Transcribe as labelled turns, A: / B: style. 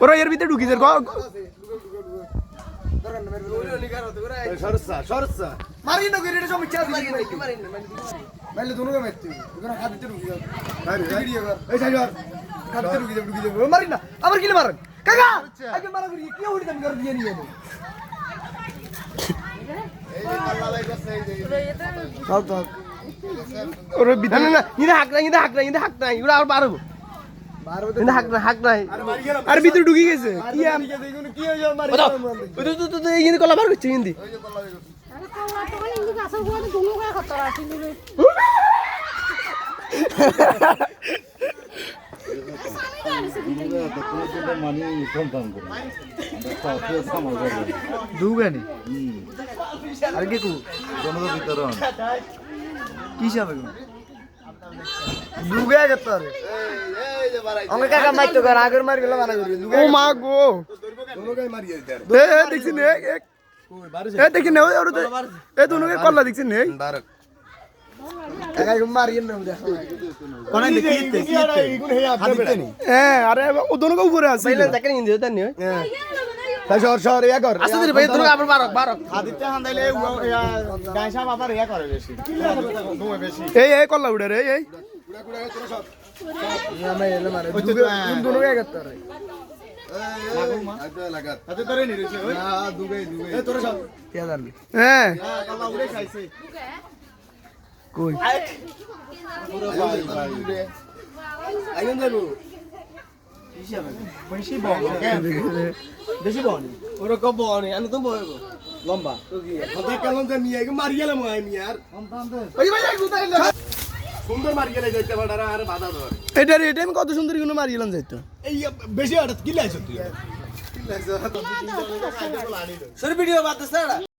A: ওরা এর ভিতরে ঢুকি আবার কিলে মারেন কাকা আগে মারা করি কি হইছে আমি করে দিয়ে নিয়ে ওরে বিধান না ইদা হাক নাই ওরা আর পারবো ইদা হাক নাই আর ভিতরে ঢুকে গেছে কি আমি কি হইছে মারি ওই তো ইনি কলা বার করছে হিন্দি
B: আরে কলা তো ইনি গাছ গোয়া দুনো গা খতরা ছিল
A: দুগানি আর কি কু
C: জনবিতরণ
A: কি হিসাবে দুগা গতরে আমাকে কাকা মাইতো কর আগের মার গেল মানা করি ও মা গো
C: দুনুগাই মারিয়ে দে
A: দেখছি নে দেখি নে ওর এ দুনুকে কল্লা দেখছি নে
C: বারক
A: কাকা মারিয়ে না দেখো
C: কোন দেখি ইগুন হে আপনি নি
A: হ্যাঁ আরে ও দুনুকে উপরে আছে
D: পहिले দেখেন ইন্দি হতা নি
C: তাই সর ইয়া কর
D: আচ্ছা দিদি ভাই দুনুকে আবার বারক
C: আদিত্য হান্দাইলে গায়সা বাবার ইয়া করে বেশি দুমে বেশি
A: এই কল্লা উড়ে রে এই
C: কুড়া কুড়া তোরা সব
A: আমি এলে মারে দুনুকে গতরে
C: লাগাত আতে তোরে নি রেছে ওই না দুগাই এ তোরা সব
A: কে জানি হ্যাঁ
C: কালা উড়ে খাইছে
A: কই
C: পুরো ভাই আইন দেবো বেশি বল বেশি বল
D: ওরা কব বনি আমি তো বলবো লম্বা
C: তো কি হাতে কেমন যে নিয়ে মারি গেলাম আমি আর
A: ওই ভাই গুতাইলে
C: সুন্দর মারি গেলে যাইতে পারে আর বাধা ধরে
A: এটা আমি কত সুন্দর গুলো মারিলাম যাইতো
C: এই বেশি হঠাৎ কি লাইছ তুই
D: সরি ভিডিও বাদ দে